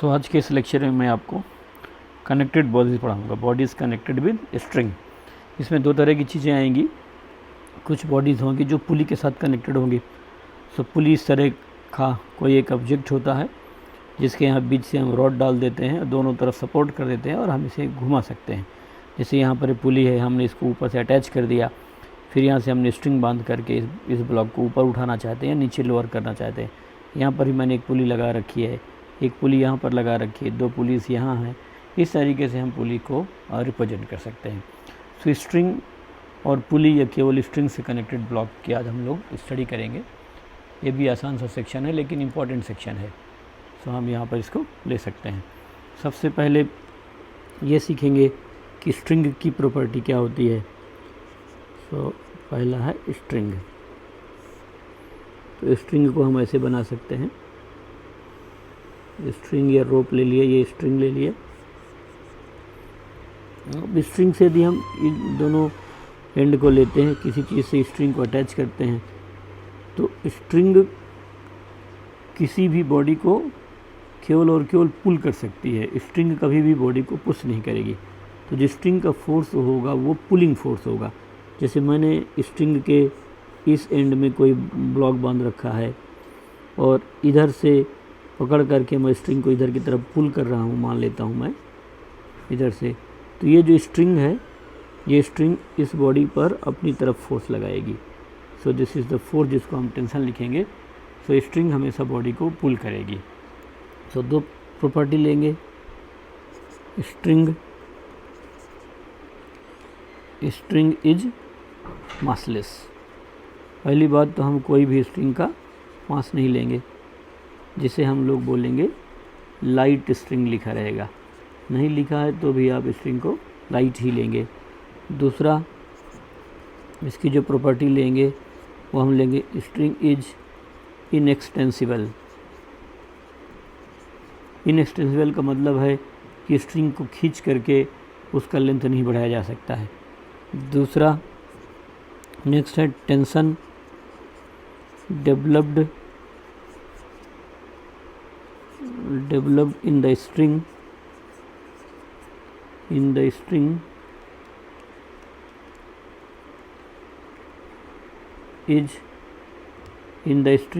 सो आज के इस लेक्चर में मैं आपको कनेक्टेड बॉडीज़ पढ़ाऊँगा। Bodies connected with string. इसमें दो तरह की चीज़ें आएंगी। कुछ बॉडीज़ होंगी जो पुली के साथ कनेक्टेड होंगी। सो पुली इस तरह का कोई एक ऑब्जेक्ट होता है जिसके यहाँ बीच से हम रॉड डाल देते हैं, दोनों तरफ सपोर्ट कर देते हैं और हम इसे घुमा सकते हैं। जैसे यहाँ पर पुली है, हमने इसको ऊपर से अटैच कर दिया, फिर यहाँ से हमने स्ट्रिंग बांध करके इस ब्लॉक को ऊपर उठाना चाहते हैं, नीचे लोअर करना चाहते हैं। यहाँ पर ही मैंने एक पुली लगा रखी है, एक पुली यहाँ पर लगा रखी है, दो पुलिस यहाँ हैं। इस तरीके से हम पुली को रिप्रेजेंट कर सकते हैं। सो स्ट्रिंग और पुली या केवल स्ट्रिंग से कनेक्टेड ब्लॉक की आज हम लोग स्टडी करेंगे। ये भी आसान सा सेक्शन है लेकिन इम्पॉर्टेंट सेक्शन है। सो हम यहाँ पर इसको ले सकते हैं। सबसे पहले ये सीखेंगे कि स्ट्रिंग की प्रॉपर्टी क्या होती है। सो पहला है स्ट्रिंग। तो स्ट्रिंग को हम ऐसे बना सकते हैं। स्ट्रिंग या रोप ले लिए, ये स्ट्रिंग ले लिए। अब स्ट्रिंग से यदि हम इन दोनों एंड को लेते हैं, किसी चीज़ से स्ट्रिंग को अटैच करते हैं, तो स्ट्रिंग किसी भी बॉडी को केवल और केवल पुल कर सकती है। स्ट्रिंग कभी भी बॉडी को पुश नहीं करेगी। तो जो स्ट्रिंग का फोर्स होगा वो पुलिंग फोर्स होगा। जैसे मैंने स्ट्रिंग के इस एंड में कोई ब्लॉक बांध रखा है और इधर से पकड़ करके मैं स्ट्रिंग को इधर की तरफ पुल कर रहा हूँ, मान लेता हूँ मैं इधर से, तो ये जो स्ट्रिंग है, ये स्ट्रिंग इस बॉडी पर अपनी तरफ फोर्स लगाएगी। So this is the force, जिसको हम टेंशन लिखेंगे। सो स्ट्रिंग हमेशा बॉडी को पुल करेगी। सो दो प्रॉपर्टी लेंगे। String is massless. पहली बात तो हम कोई भी स्ट्रिंग का मास नहीं लेंगे, जिसे हम लोग बोलेंगे लाइट स्ट्रिंग लिखा रहेगा। नहीं लिखा है तो भी आप स्ट्रिंग को लाइट ही लेंगे। दूसरा, इसकी जो प्रॉपर्टी लेंगे वो हम लेंगे स्ट्रिंग इज इनएक्सटेंसिबल। इनएक्सटेंसिबल का मतलब है कि स्ट्रिंग को खींच करके उसका लेंथ नहीं बढ़ाया जा सकता है। दूसरा, नेक्स्ट है tension developed in the string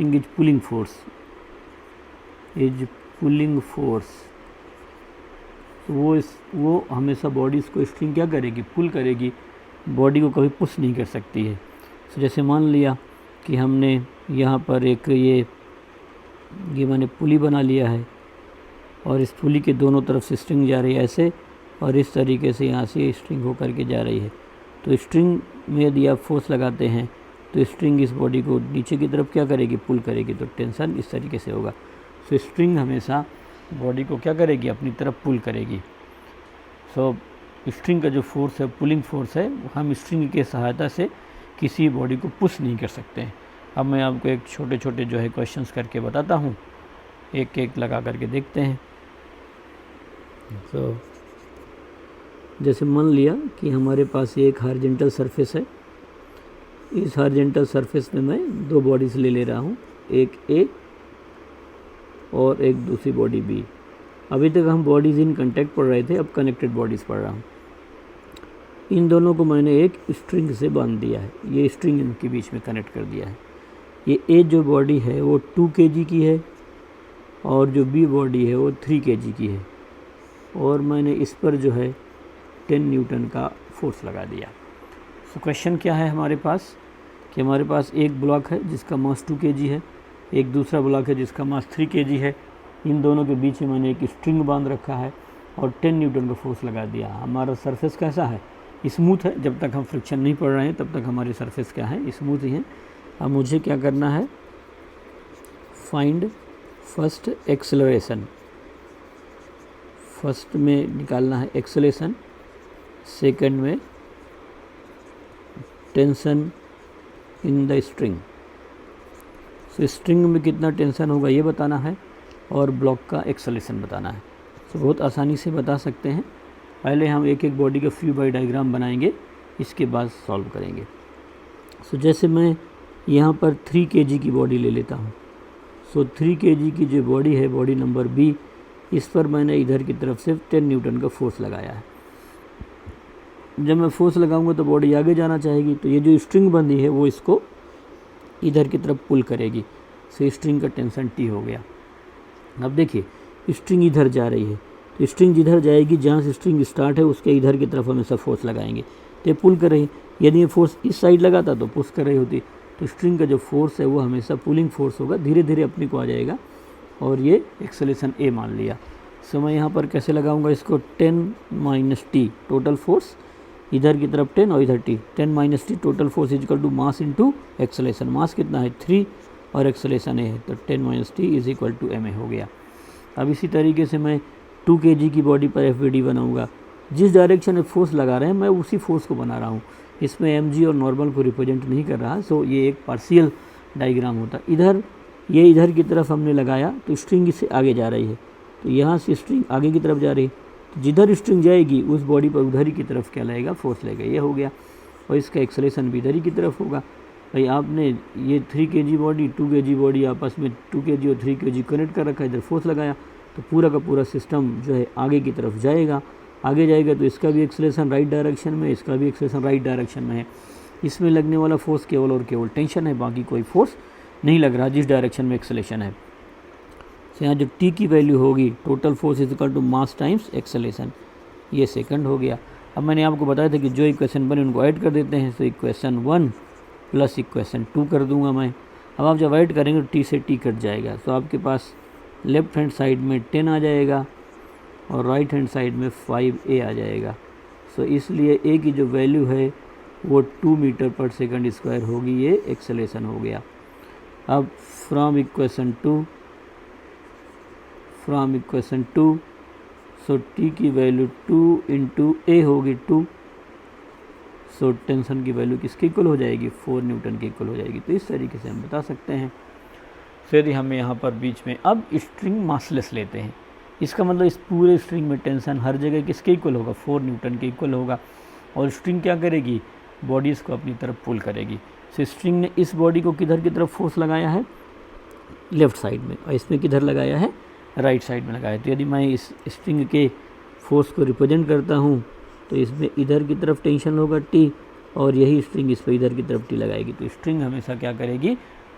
is pulling force. वो हमेशा बॉडीज़ को स्ट्रिंग क्या करेगी, पुल करेगी, बॉडी को कभी पुश नहीं कर सकती है। तो जैसे मान लिया कि हमने यहाँ पर एक ये मैंने पुली बना लिया है और इस पुली के दोनों तरफ से स्ट्रिंग जा रही है ऐसे, और इस तरीके से यहाँ से स्ट्रिंग होकर के जा रही है। तो स्ट्रिंग में यदि आप फोर्स लगाते हैं तो स्ट्रिंग इस बॉडी को नीचे की तरफ क्या करेगी, पुल करेगी। तो टेंशन इस तरीके से होगा। सो स्ट्रिंग हमेशा बॉडी को क्या करेगी, अपनी तरफ पुल करेगी। सो स्ट्रिंग का जो फोर्स है, पुलिंग फोर्स है, हम स्ट्रिंग के सहायता से किसी बॉडी को पुश नहीं कर सकते हैं। अब मैं आपको एक छोटे छोटे जो है क्वेश्चंस करके बताता हूँ, एक एक लगा करके देखते हैं। तो जैसे मान लिया कि हमारे पास ये एक हॉरिजॉन्टल सरफेस है। इस हॉरिजॉन्टल सरफेस में मैं दो बॉडीज़ ले रहा हूँ, एक ए और एक दूसरी बॉडी बी। अभी तक हम बॉडीज़ इन कांटेक्ट पढ़ रहे थे, अब कनेक्टेड बॉडीज़ पढ़ रहा हूँ। इन दोनों को मैंने एक स्ट्रिंग से बांध दिया है, ये स्ट्रिंग इनके बीच में कनेक्ट कर दिया है। ये ए जो बॉडी है वो 2 kg की है और जो बी बॉडी है वो 3 kg की है, और मैंने इस पर जो है 10 न्यूटन का फोर्स लगा दिया। सो क्वेश्चन क्या है हमारे पास कि हमारे पास एक ब्लॉक है जिसका मास 2 kg है, एक दूसरा ब्लॉक है जिसका मास 3 kg है। इन दोनों के बीच में मैंने एक स्ट्रिंग बांध रखा है और 10 न्यूटन का फोर्स लगा दिया। हमारा सरफेस कैसा है, स्मूथ है। जब तक हम फ्रिक्शन नहीं पढ़ रहे हैं तब तक हमारे सरफेस क्या है, स्मूथ ही हैं। अब मुझे क्या करना है, फाइंड फर्स्ट एक्सेलरेशन। फर्स्ट में निकालना है एक्सेलरेशन, सेकंड में tension in the string. So string में कितना टेंशन होगा ये बताना है और ब्लॉक का एक्सेलरेशन बताना है। सो बहुत आसानी से बता सकते हैं। पहले हम एक एक बॉडी का फ्यू बाई डायग्राम बनाएंगे, इसके बाद सॉल्व करेंगे। सो जैसे मैं यहाँ पर 3 kg की बॉडी ले लेता हूँ। सो 3 kg की जो बॉडी है, बॉडी नंबर बी, इस पर मैंने इधर की तरफ से 10 न्यूटन का फोर्स लगाया है। जब मैं फोर्स लगाऊंगा तो बॉडी आगे जाना चाहेगी, तो ये जो स्ट्रिंग बंधी है वो इसको इधर की तरफ पुल करेगी। सो स्ट्रिंग का टेंशन T हो गया। अब देखिए स्ट्रिंग इधर जा रही है, तो स्ट्रिंग जिधर जाएगी, जहाँ से स्ट्रिंग स्टार्ट है उसके इधर की तरफ हमेशा फोर्स लगाएंगे, तो ये पुल कर रही है। यदि ये फोर्स इस साइड लगाता तो पुश कर रही होती, तो स्ट्रिंग का जो फोर्स है वो हमेशा पुलिंग फोर्स होगा, धीरे धीरे अपने को आ जाएगा, और ये एक्सेलेरेशन A मान लिया। सो मैं यहाँ पर कैसे लगाऊंगा इसको, 10 - T टोटल फोर्स, इधर की तरफ 10 और इधर T, 10 - T total force is equal to mass into acceleration. Mass कितना है 3 और एक्सेलेरेशन A है, तो 10 - T is equal to ma हो गया। अब इसी तरीके से मैं 2 kg की बॉडी पर FBD बनाऊंगा। जिस डायरेक्शन में फोर्स लगा रहे हैं मैं उसी फोर्स को बना रहा हूँ, इसमें mg और नॉर्मल को रिप्रेजेंट नहीं कर रहा। सो ये एक पार्शियल डायग्राम होता। इधर ये इधर की तरफ हमने लगाया तो स्ट्रिंग इससे आगे जा रही है, तो यहाँ से स्ट्रिंग आगे की तरफ जा रही है, तो जिधर स्ट्रिंग जाएगी उस बॉडी पर उधर ही की तरफ क्या लगेगा, फोर्स लगेगा। ये हो गया। और इसका एक्सेलेरेशन भी इधर ही की तरफ होगा। भाई आपने ये 3 kg बॉडी 2 kg बॉडी आपस में 2 kg और 3 kg कनेक्ट कर रखा है, इधर फोर्स लगाया, तो पूरा का पूरा सिस्टम जो है आगे की तरफ जाएगा। आगे जाएगा तो इसका भी एक्सेलेरेशन राइट डायरेक्शन में, इसका भी एक्सेलेरेशन राइट डायरेक्शन में है। इसमें लगने वाला फोर्स केवल और केवल टेंशन है, बाकी कोई फोर्स नहीं लग रहा जिस डायरेक्शन में एक्सेलेरेशन है। तो यहाँ जो T की वैल्यू होगी, total force is equal to mass times acceleration, ये सेकंड हो गया। अब मैंने आपको बताया था कि जो इक्वेशन बने उनको ऐड कर देते हैं, तो इक्वेशन 1 प्लस इक्वेशन 2 कर दूंगा मैं। अब आप जब ऐड करेंगे तो T से T कट जाएगा, तो आपके पास लेफ्ट हैंड साइड में 10 आ जाएगा और राइट हैंड साइड में 5a आ जाएगा। सो इसलिए a की जो वैल्यू है वो 2 मीटर पर सेकंड स्क्वायर होगी, ये एक्सेलेरेशन हो गया। अब फ्रॉम इक्वेशन 2 सो T की वैल्यू 2 इंटू a होगी 2, सो टेंशन की वैल्यू किसके इक्वल हो जाएगी, 4 न्यूटन के इक्वल हो जाएगी। तो इस तरीके से हम बता सकते हैं। फिर हमें यहाँ पर बीच में अब स्ट्रिंग मासलेस लेते हैं, इसका मतलब इस पूरे स्ट्रिंग में टेंशन हर जगह किसके इक्वल होगा, 4 न्यूटन के इक्वल होगा। और स्ट्रिंग क्या करेगी, बॉडीज़ को अपनी तरफ पुल करेगी। सो स्ट्रिंग ने इस बॉडी को किधर की तरफ फोर्स लगाया है, लेफ़्ट साइड में, और इसमें किधर लगाया है, राइट साइड में लगाया है। तो यदि मैं इस स्ट्रिंग के फोर्स को रिप्रेजेंट करता हूँ तो इसमें इधर की तरफ टेंशन होगा T, और यही स्ट्रिंग इस पर इधर की तरफ T लगाएगी, तो स्ट्रिंग हमेशा क्या करेगी,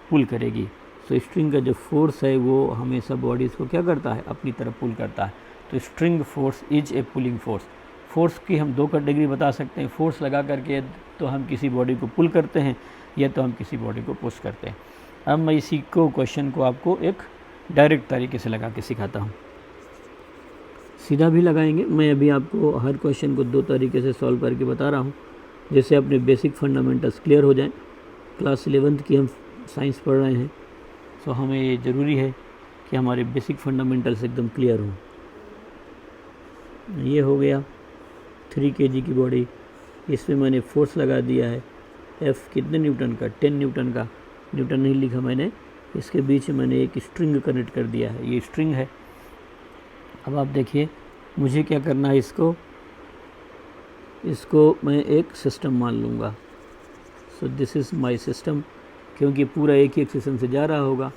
पुल करेगी। सो स्ट्रिंग का जो फोर्स है वो हमेशा बॉडीज़ को क्या करता है, अपनी तरफ पुल करता है। तो string force is a pulling force. Force की हम 2 कैटेगरी बता सकते हैं, फोर्स लगा करके तो हम किसी बॉडी को पुल करते हैं, या तो हम किसी बॉडी को पुश करते हैं। अब मैं इसी को क्वेश्चन को आपको एक डायरेक्ट तरीके से लगा के सिखाता हूँ। सीधा भी लगाएंगे, मैं अभी आपको हर क्वेश्चन को 2 तरीके से सॉल्व करके बता रहा हूँ, जैसे अपने बेसिक फंडामेंटल्स क्लियर हो जाएं। क्लास 11th की हम साइंस पढ़ रहे हैं, तो हमें ये ज़रूरी है कि हमारे बेसिक फंडामेंटल्स एकदम क्लियर हों। ये हो गया 3 kg की बॉडी, इसमें मैंने फोर्स लगा दिया है F कितने न्यूटन का, 10 न्यूटन का। न्यूटन नहीं लिखा मैंने, इसके बीच में मैंने एक स्ट्रिंग कनेक्ट कर दिया है, ये स्ट्रिंग है। अब आप देखिए मुझे क्या करना है, इसको मैं एक सिस्टम मान लूँगा। So this is my system, क्योंकि पूरा एक ही एक्सेशन से जा रहा होगा।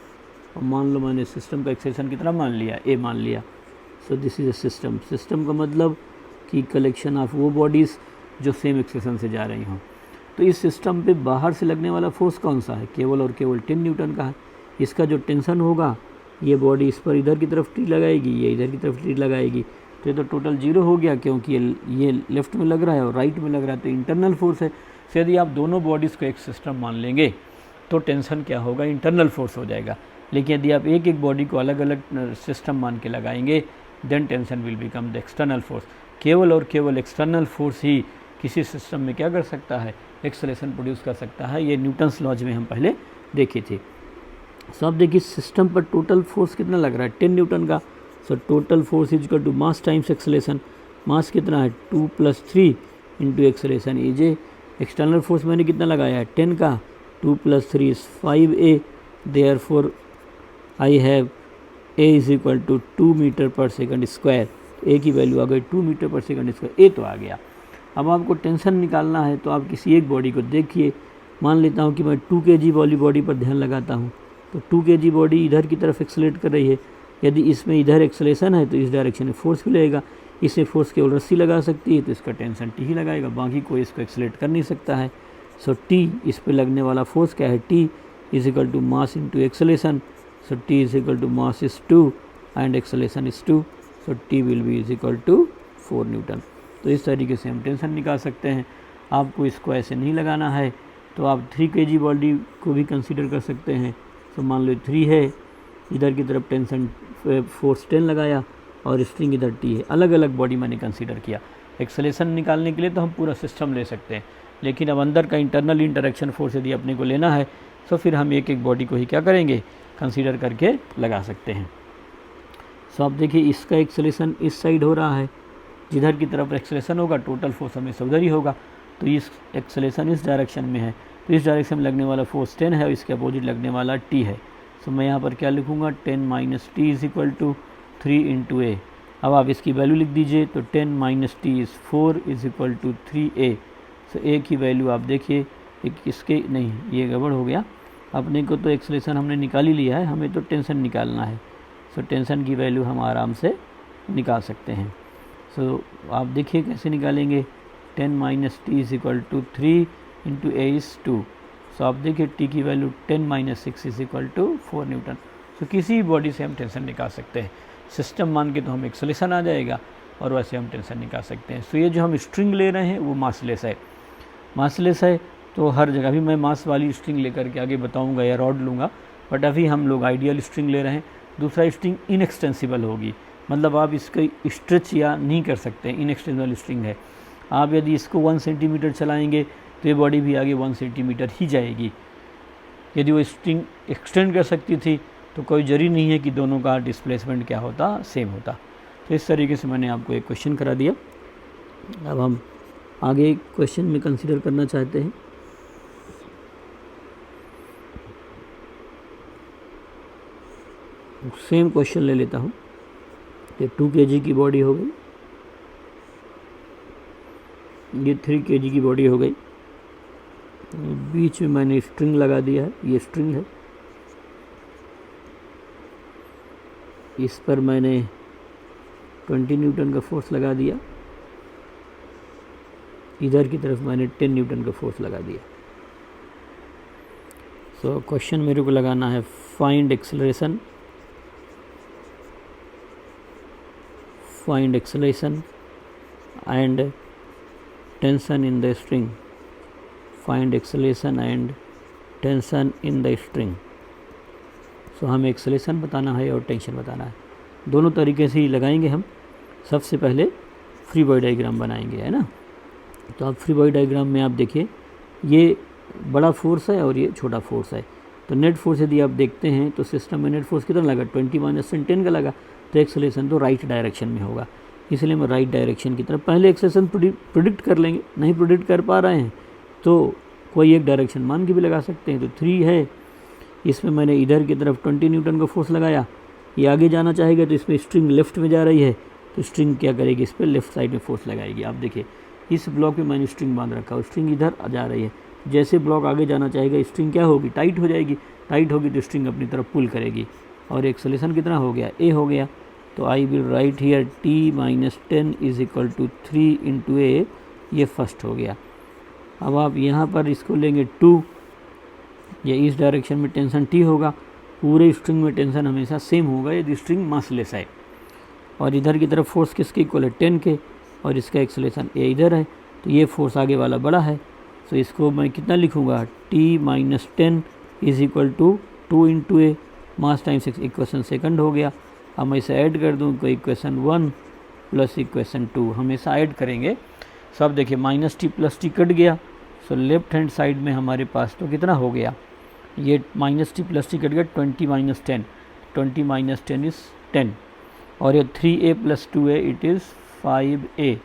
और मान लो मैंने सिस्टम का एक्सेशन कितना मान लिया, A मान लिया। So this is a system. System का मतलब कि कलेक्शन ऑफ वो बॉडीज़ जो सेम एक्सेशन से जा रही हों। तो इस सिस्टम पे बाहर से लगने वाला फोर्स कौन सा है, केवल और केवल 10 न्यूटन का है। इसका जो टेंशन होगा, ये बॉडी इस पर इधर की तरफ T लगाएगी, ये इधर की तरफ T लगाएगी, तो ये तो टोटल 0 हो गया, क्योंकि ये लेफ्ट में लग रहा है और राइट में लग रहा है, तो इंटरनल फोर्स है। तो यदि आप दोनों बॉडीज़ को एक सिस्टम मान लेंगे तो टेंशन क्या होगा, इंटरनल फोर्स हो जाएगा। लेकिन यदि आप एक एक बॉडी को अलग अलग सिस्टम मान के लगाएंगे, then tension will become the external force. केवल और केवल एक्सटर्नल फोर्स ही किसी सिस्टम में क्या कर सकता है, एक्सेलरेशन प्रोड्यूस कर सकता है। ये न्यूटन्स लॉज में हम पहले देखी थी। सो अब देखिए सिस्टम पर टोटल फोर्स कितना लग रहा है, 10 न्यूटन का। So total force is equal to mass times acceleration. Mass कितना है, 2 + 3 into acceleration is a. External force मैंने कितना लगाया है, 10 का, 2 + 3 is 5a। Therefore I have a is equal to 2 metre per second square. a की value आ गई 2 metre per second square, a तो आ गया। अब आपको टेंशन निकालना है, तो आप किसी एक बॉडी को देखिए। मान लेता हूँ कि मैं 2 kg वाली बॉडी पर ध्यान लगाता हूँ, तो 2 kg बॉडी इधर की तरफ एक्सेलरेट कर रही है, यदि इसमें इधर एक्सेलरेशन है तो इस डायरेक्शन में फोर्स भी लगेगा, इसमें फोर्स केवल रस्सी लगा सकती है तो इसका टेंशन टी ही लगाएगा, बाकी कोई इसको एक्सेलरेट कर नहीं सकता है। सो टी, इस पे लगने वाला फोर्स क्या है, T is equal to mass into acceleration. So T is equal to mass is 2 and acceleration is 2, so T will be is equal to 4 newton. तो इस तरीके से हम टेंशन निकाल सकते हैं। आपको इसको ऐसे नहीं लगाना है तो आप 3 kg बॉडी को भी कंसीडर कर सकते हैं। तो मान लो 3 है, इधर की तरफ टेंशन फोर्स 10 लगाया और स्ट्रिंग इधर टी है, अलग अलग बॉडी मैंने कंसीडर किया। एक्सेलरेशन निकालने के लिए तो हम पूरा सिस्टम ले सकते हैं, लेकिन अब अंदर का इंटरनल इंटरेक्शन फोर्स यदि अपने को लेना है तो फिर हम एक एक बॉडी को ही क्या करेंगे, कंसीडर करके लगा सकते हैं। सो आप देखिए इसका एक्सेलरेशन इस साइड हो रहा है, जिधर की तरफ एक्सेलरेशन होगा टोटल फोर्स हमेशा उधर ही होगा। तो इस एक्सेलरेशन इस डायरेक्शन में है तो इस डायरेक्शन में लगने वाला फोर्स 10 है और इसके अपोजिट लगने वाला टी है। सो मैं यहाँ पर क्या लिखूँगा, 10 minus T is equal to 3 into a. अब आप इसकी वैल्यू लिख दीजिए, तो 10 minus T is 4 is equal to 3a। So a की वैल्यू आप देखिए, एक इसके नहीं, ये गड़बड़ हो गया, अपने को तो एक्सेलरेशन हमने निकाल ही लिया है, हमें तो टेंशन निकालना है। सो टेंशन की वैल्यू हम आराम से निकाल सकते हैं। सो आप देखिए कैसे निकालेंगे, 10 minus T is equal to 3 into a is 2। So आप देखिए टी की value 10 minus 6 is equal to 4 newton. So किसी भी बॉडी से हम टेंशन निकाल सकते हैं। सिस्टम मान के तो हम एक्सेलरेशन आ जाएगा और वैसे हम टेंशन निकाल सकते हैं। सो ये जो हम स्ट्रिंग ले रहे हैं वो मासलेस है, मासलेस है तो हर जगह भी मैं मास वाली स्ट्रिंग लेकर के आगे बताऊंगा या रॉड लूँगा, बट अभी हम लोग आइडियल स्ट्रिंग ले रहे हैं। दूसरा स्ट्रिंग इनएक्सटेंसिबल होगी, मतलब आप इसको स्ट्रेच या नहीं कर सकते, इनएक्सटेंसिबल स्ट्रिंग है। आप यदि इसको 1 सेंटीमीटर चलाएंगे तो ये बॉडी भी आगे 1 सेंटीमीटर ही जाएगी। यदि वो स्ट्रिंग एक्सटेंड कर सकती थी तो कोई जरूरी नहीं है कि दोनों का डिस्प्लेसमेंट क्या होता, सेम होता। तो इस तरीके से मैंने आपको एक क्वेश्चन करा दिया। अब हम आगे क्वेश्चन में कंसीडर करना चाहते हैं। सेम क्वेश्चन ले लेता हूँ। ये 2 kg की बॉडी हो गई, ये 3 kg की बॉडी हो गई, बीच में मैंने स्ट्रिंग लगा दिया है, ये स्ट्रिंग है, इस पर मैंने 20 न्यूटन का फोर्स लगा दिया, इधर की तरफ मैंने 10 न्यूटन का फोर्स लगा दिया। सो क्वेश्चन मेरे को लगाना है, find acceleration, find acceleration and tension in the string, find acceleration and tension in the string. So हमें एक्सेलरेशन बताना है और टेंशन बताना है, दोनों तरीके से ही लगाएंगे हम। सबसे पहले फ्री बॉडी डायग्राम बनाएंगे, है ना। तो आप फ्री बॉडी डायग्राम में आप देखिए, ये बड़ा फोर्स है और ये छोटा फोर्स है। तो नेट फोर्स यदि आप देखते हैं तो सिस्टम में नेट फोर्स कितना लगा, 20 माइनस 10 का लगा, तो एक्सेलरेशन तो राइट डायरेक्शन में होगा, इसलिए मैं राइट डायरेक्शन की तरफ पहले एक्सेलरेशन प्रिडिक्ट कर लेंगे। नहीं प्रिडिक्ट कर पा रहे हैं तो कोई एक डायरेक्शन मान के भी लगा सकते हैं। तो 3 है, इसमें मैंने इधर की तरफ 20 न्यूटन का फोर्स लगाया, ये आगे जाना चाहेगा तो इसमें स्ट्रिंग लेफ्ट में जा रही है, तो स्ट्रिंग क्या करेगी, इस पर लेफ्ट साइड में फोर्स लगाएगी। आप देखिए इस ब्लॉक में मैंने स्ट्रिंग बांध रखा है, स्ट्रिंग इधर जा रही है, जैसे ब्लॉक आगे जाना चाहेगा स्ट्रिंग क्या होगी, टाइट हो जाएगी, टाइट होगी तो स्ट्रिंग अपनी तरफ पुल करेगी। और एक्सेलरेशन कितना हो गया, ए हो गया। तो I will write here T minus 10 is equal to 3 into a, ये फर्स्ट हो गया। अब आप यहाँ पर इसको लेंगे 2, ये इस डायरेक्शन में टेंशन टी होगा, पूरे स्ट्रिंग में टेंशन हमेशा सेम होगा यदि स्ट्रिंग मासलेस है। और इधर की तरफ फोर्स किसके इक्वल है, 10 के, और इसका एक्सेलरेशन ए इधर है, तो ये फोर्स आगे वाला बड़ा है। तो इसको मैं कितना लिखूँगा, T minus 10 is equal to 2 into a, mass times equation second हो गया। अब मैं इसे ऐड कर दूँ तो इक्वेशन 1 प्लस इक्वेशन 2 हमेशा ऐड करेंगे। सब देखिए minus T plus T cut गया, सो लेफ्ट हैंड साइड में हमारे पास तो कितना हो गया, ये minus T plus T cut गया, 20 माइनस 10, 20 माइनस 10 इज़ 10, और ये 3a प्लस 2a it is 5a।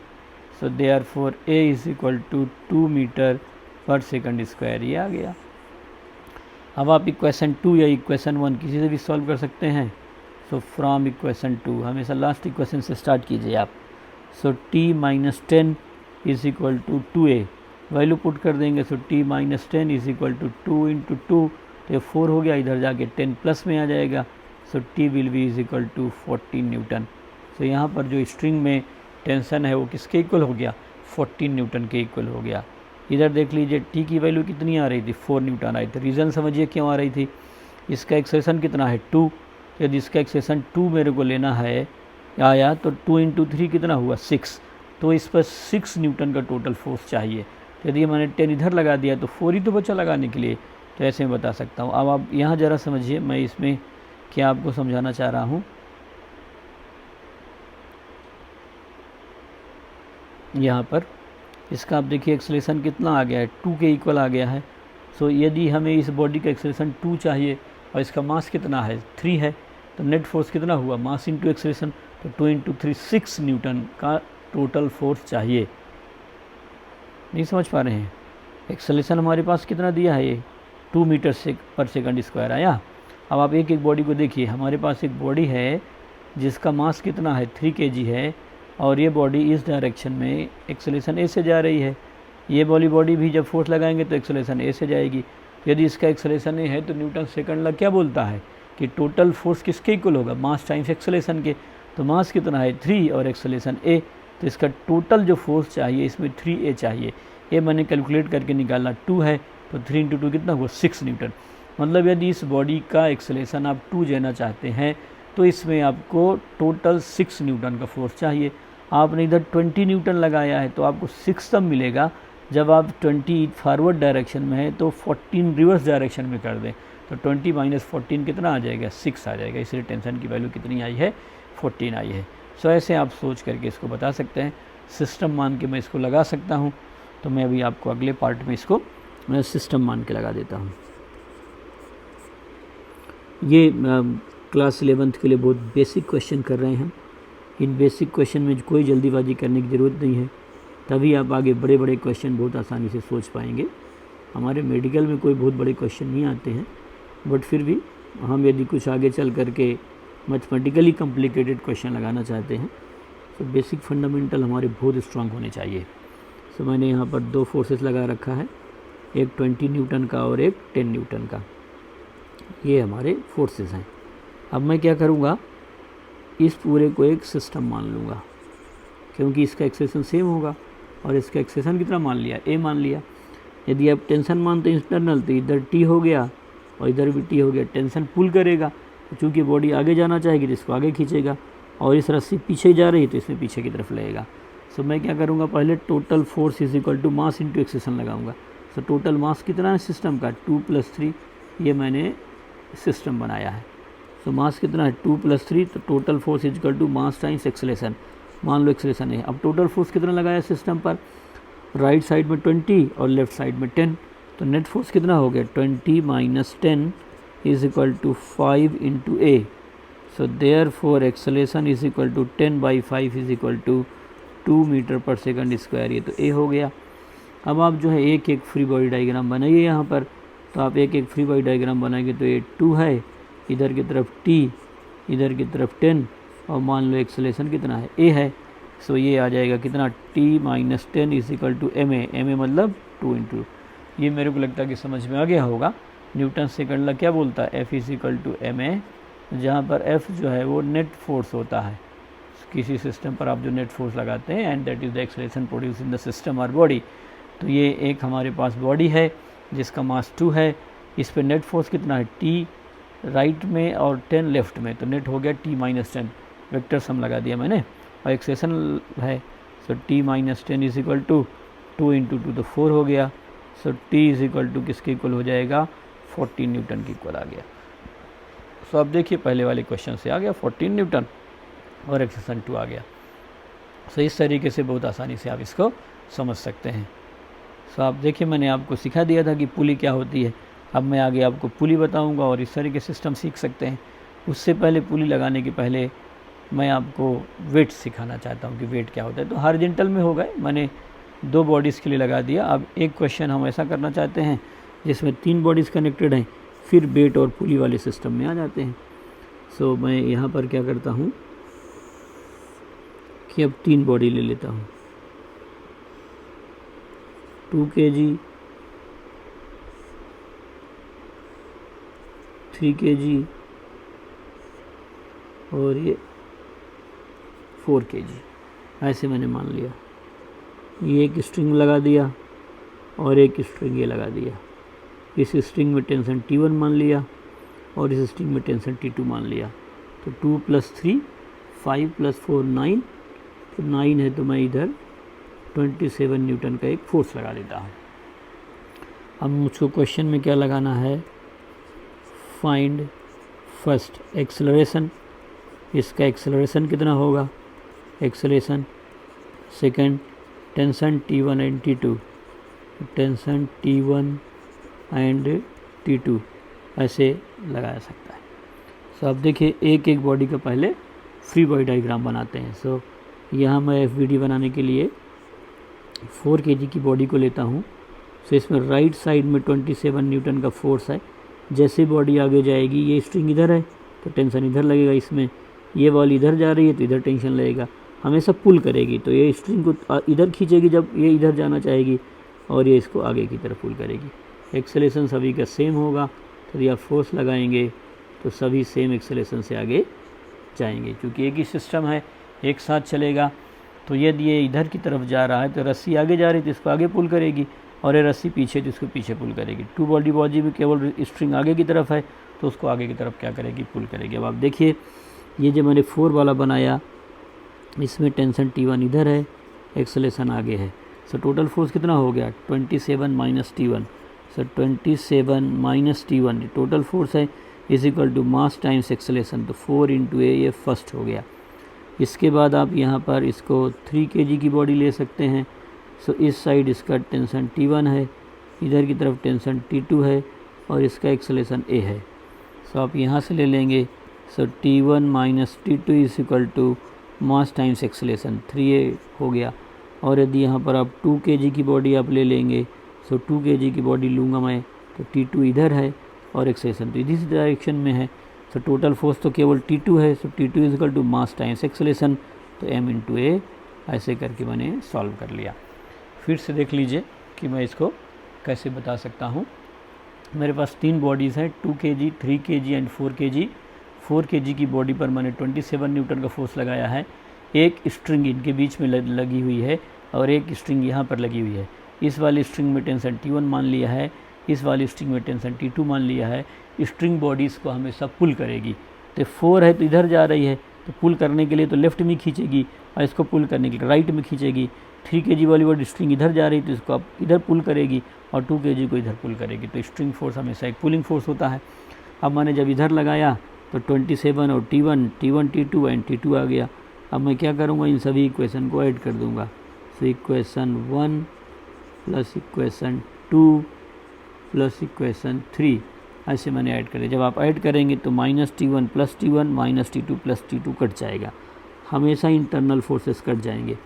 So therefore a is equal to 2 metre per second square, ये आ गया। अब आप इक्वेशन 2 या इक्वेशन 1 किसी से भी सॉल्व कर सकते हैं। सो फ्रॉम इक्वेशन 2 हमेशा लास्ट इक्वेशन से स्टार्ट कीजिए आप। So t minus 10 is equal to 2a, value put कर देंगे। So t minus 10 is equal to 2 into 2, तो ये 4 हो गया, इधर जाके 10 प्लस में आ जाएगा। So T will be is equal to 14 newton. So यहाँ पर जो स्ट्रिंग में टेंशन है वो किसके इक्वल हो गया, 14 न्यूटन के इक्वल हो गया। इधर देख लीजिए टी की वैल्यू कितनी आ रही थी, 4 न्यूटन आई थी। रीज़न समझिए क्यों आ रही थी, इसका एक्सेलेरेशन कितना है 2, यदि इसका एक्सेलेरेशन 2 मेरे को लेना है आया तो 2 × 3 कितना हुआ 6, तो इस पर 6 न्यूटन का टोटल फोर्स चाहिए। यदि मैंने 10 इधर लगा दिया तो 4 ही तो बचा लगाने के लिए, तो ऐसे मैं बता सकता हूँ। अब आप यहाँ ज़रा समझिए मैं इसमें क्या आपको समझाना चाह रहा हूँ। यहाँ पर इसका आप देखिए एक्सेलेरेशन कितना आ गया है, 2 के इक्वल आ गया है। सो यदि हमें इस बॉडी का एक्सेलेरेशन 2 चाहिए और इसका मास कितना है 3 है, तो नेट फोर्स कितना हुआ, मास इंटू एक्सेलेरेशन, तो 2 × 3 6 न्यूटन का टोटल फोर्स चाहिए। नहीं समझ पा रहे हैं, एक्सेलेरेशन हमारे पास कितना दिया है, ये 2 मीटर पर सेकंड स्क्वायर आया। अब आप एक एक बॉडी को देखिए, हमारे पास एक बॉडी है जिसका मास कितना है 3 kg है, और ये बॉडी इस डायरेक्शन में एक्सेलेरेशन ए से जा रही है। ये वाली बॉडी भी जब फोर्स लगाएंगे तो एक्सेलेरेशन ए से जाएगी। यदि इसका एक्सेलेरेशन ए है तो न्यूटन सेकंड लॉ क्या बोलता है कि टोटल फोर्स किसके इक्वल होगा, मास टाइम्स एक्सेलेरेशन के। तो मास कितना है 3 और एक्सेलेरेशन ए, तो इसका टोटल जो फोर्स चाहिए इसमें 3a चाहिए। ये मैंने कैलकुलेट करके निकाला, 2 है तो 3 × 2 कितना हुआ 6 न्यूटन। मतलब यदि इस बॉडी का एक्सेलेरेशन आप 2 लेना चाहते हैं तो इसमें आपको टोटल 6 न्यूटन का फोर्स चाहिए। आपने इधर 20 न्यूटन लगाया है तो आपको 6 तब मिलेगा जब आप 20 फॉरवर्ड डायरेक्शन में है तो 14 रिवर्स डायरेक्शन में कर दें, तो 20 - 14 कितना आ जाएगा 6 आ जाएगा। इसलिए टेंशन की वैल्यू कितनी आई है 14 आई है। सो ऐसे आप सोच करके इसको बता सकते हैं, सिस्टम मान के मैं इसको लगा सकता हूँ। तो मैं अभी आपको अगले पार्ट में इसको मैं सिस्टम मान के लगा देता हूँ। ये क्लास 11th के लिए बहुत बेसिक क्वेश्चन कर रहे हैं। इन बेसिक क्वेश्चन में कोई जल्दीबाजी करने की ज़रूरत नहीं है, तभी आप आगे बड़े बड़े क्वेश्चन बहुत आसानी से सोच पाएंगे। हमारे मेडिकल में कोई बहुत बड़े क्वेश्चन नहीं आते हैं, बट फिर भी हम यदि कुछ आगे चल करके मैथमेटिकली कॉम्प्लिकेटेड क्वेश्चन लगाना चाहते हैं तो बेसिक फंडामेंटल हमारे बहुत स्ट्रांग होने चाहिए। सो मैंने यहाँ पर 2 फोर्सेस लगा रखा है, एक 20 न्यूटन का और एक 10 न्यूटन का। ये हमारे फोर्सेस हैं। अब मैं क्या करूँगा, इस पूरे को एक सिस्टम मान लूँगा, क्योंकि इसका एक्सेलेरेशन सेम होगा और इसका एक्सेलेरेशन कितना मान लिया, ए मान लिया। यदि आप टेंशन मानते हैं इंटरनल तो इधर टी हो गया और इधर भी टी हो गया। टेंशन पुल करेगा, चूँकि बॉडी आगे जाना चाहेगी तो इसको आगे खींचेगा, और इस रस्सी पीछे जा रही है तो इसमें पीछे की तरफ लगेगा। सो मैं क्या करूँगा, पहले total force is equal to mass into acceleration लगाऊंगा। सो टोटल मास कितना है सिस्टम का 2 + 3, ये मैंने सिस्टम बनाया है। सो मास कितना है 2 + 3, तो total force is equal to mass times acceleration. मान लो एक्सेलेरेशन है। अब टोटल फोर्स कितना लगाया सिस्टम पर, राइट साइड में 20 और लेफ्ट साइड में 10, तो नेट फोर्स कितना हो गया 20 - 10 is equal to 5 × a। So therefore acceleration is equal to 10/5 is equal to 2 metre per second square. ये तो a हो गया। अब आप जो है एक एक फ्री बॉडी डायग्राम बनाइए यहाँ पर, तो आप एक एक फ्री बॉडी डायग्राम बनाएंगे तो ये 2 है, इधर की तरफ t, इधर की तरफ 10, और मान लो एक्सेलेरेशन कितना है a है। सो ये आ जाएगा कितना t - 10 is equal to ma। ma मतलब 2 × ये मेरे को लगता है कि समझ में आ गया होगा। न्यूटन सेकंड लॉ क्या बोलता है, F = ma, जहाँ पर F जो है वो नेट फोर्स होता है किसी सिस्टम पर आप जो नेट फोर्स लगाते हैं, and that is the acceleration produce in the system और बॉडी। तो ये एक हमारे पास बॉडी है जिसका मास 2 है, इस पर नेट फोर्स कितना है t राइट में और 10 लेफ्ट में, तो नेट हो गया t - 10, वेक्टर सम लगा दिया मैंने, और एक्सेलेरेशन है। सो t - 10 इज इक्वल टू 2 × 2 तो 4 हो गया। सो t इज इक्वल टू किसके इक्वल हो जाएगा 14 न्यूटन की इक्वल आ गया। सो अब देखिए पहले वाले क्वेश्चन से आ गया 14 न्यूटन और एक्सेलेरेशन 2 आ गया। सो इस तरीके से बहुत आसानी से आप इसको समझ सकते हैं। सो आप देखिए मैंने आपको सिखा दिया था कि पुली क्या होती है। अब मैं आगे आपको पुली बताऊंगा और इस तरीके सिस्टम सीख सकते हैं। उससे पहले पुली लगाने के पहले मैं आपको वेट सिखाना चाहता हूं कि वेट क्या होता है। तो हॉरिजॉन्टल में हो गए, मैंने 2 बॉडीज़ के लिए लगा दिया। अब एक क्वेश्चन हम ऐसा करना चाहते हैं जिसमें 3 बॉडीज़ कनेक्टेड हैं, फिर वेट और पुली वाले सिस्टम में आ जाते हैं। सो मैं यहाँ पर क्या करता हूँ कि अब 3 बॉडी ले लेता हूँ, 2 kg, 3 kg और ये 4 kg, ऐसे मैंने मान लिया। ये एक स्ट्रिंग लगा दिया और एक स्ट्रिंग ये लगा दिया। इस स्ट्रिंग में टेंशन T1 मान लिया और इस स्ट्रिंग में टेंशन T2 मान लिया। तो 2 + 3 5 + 4 9, तो 9 है, तो मैं इधर 27 न्यूटन का एक फोर्स लगा देता हूँ। अब मुझको क्वेश्चन में क्या लगाना है, फाइंड फर्स्ट एक्सेलरेशन, इसका एक्सेलरेशन कितना होगा, acceleration. Second tension T1 and T2, tension T1 and T2 ऐसे लगाया सकता है। सो अब देखिए एक एक बॉडी का पहले फ्री बॉडी डायग्राम बनाते हैं। सो यहाँ मैं FBD बनाने के लिए 4 kg की बॉडी को लेता हूँ। सो इसमें राइट साइड में 27 न्यूटन का फोर्स है। जैसे बॉडी आगे जाएगी, ये स्ट्रिंग इधर है तो टेंशन इधर लगेगा, इसमें ये बॉल इधर जा रही है तो इधर टेंशन लगेगा, हमेशा पुल करेगी। तो ये स्ट्रिंग को इधर खींचेगी जब ये इधर जाना चाहेगी, और ये इसको आगे की तरफ पुल करेगी। एक्सेलेरेशन सभी का सेम होगा, तो यदि आप फोर्स लगाएंगे तो सभी सेम एक्सेलेरेशन से आगे जाएंगे, क्योंकि एक ही सिस्टम है, एक साथ चलेगा। तो यदि ये इधर की तरफ जा रहा है तो रस्सी आगे जा रही है तो इसको आगे पुल करेगी, और ये रस्सी पीछे तो इसको पीछे पुल करेगी। 2 बॉडी में केवल स्ट्रिंग आगे की तरफ है तो उसको आगे की तरफ क्या करेगी, पुल करेगी। अब आप देखिए ये जो मैंने 4 वाला बनाया, इसमें टेंशन T1 इधर है, एक्सेलेरेशन आगे है। सो टोटल फोर्स कितना हो गया, 27 - T1। So 27 - T1 total force है, is equal to mass times acceleration. तो 4 × A ये फर्स्ट हो गया। इसके बाद आप यहाँ पर इसको 3 kg की बॉडी ले सकते हैं। सो इस साइड इसका टेंशन T1 है, इधर की तरफ टेंशन T2 है, और इसका एक्सेलरेशन A है। सो आप यहाँ से ले लेंगे। So T1 - T2 is equal to mass times acceleration 3A हो गया। और यदि यहाँ पर आप 2 kg की बॉडी आप ले लेंगे, सो 2 kg की बॉडी लूँगा मैं, तो T2 इधर है और एक्सेलरेशन तो इस डायरेक्शन में है। सो टोटल फोर्स तो केवल T2 है। So T2 is equal to mass times acceleration, तो M × A। ऐसे करके मैंने सॉल्व कर लिया। फिर से देख लीजिए कि मैं इसको कैसे बता सकता हूँ। मेरे पास 3 बॉडीज़ हैं, 2 kg, 3 kg and 4 kg। 4 kg की बॉडी पर मैंने 27 न्यूटन का फोर्स लगाया है। एक स्ट्रिंग इनके बीच में लगी हुई है और एक स्ट्रिंग यहाँ पर लगी हुई है। इस वाली स्ट्रिंग में टेंशन T1 मान लिया है, इस वाली स्ट्रिंग में टेंशन T2 मान लिया है। स्ट्रिंग बॉडीज़ को हमेशा पुल करेगी। तो 4 है तो इधर जा रही है, तो पुल करने के लिए तो लेफ्ट में खींचेगी, और इसको पुल करने के लिए राइट में खींचेगी। 3 kg वाली बॉडी स्ट्रिंग इधर जा रही है तो इसको आप इधर पुल करेगी, और 2 kg को इधर पुल करेगी। तो स्ट्रिंग फोर्स हमेशा एक पुलिंग फोर्स होता है। अब मैंने जब इधर लगाया तो 27 और T1 T2 एंड T2 आ गया। अब मैं क्या करूँगा, इन सभी इक्वेशन को ऐड कर दूँगा। सो इक्वेशन 1 + इक्वेशन 2 + इक्वेशन 3 ऐसे मैंने ऐड करे। जब आप ऐड करेंगे तो -T1 + T1 -T2 + T2 cut जाएगा। हमेशा इंटरनल फोर्सेस कट जाएंगे।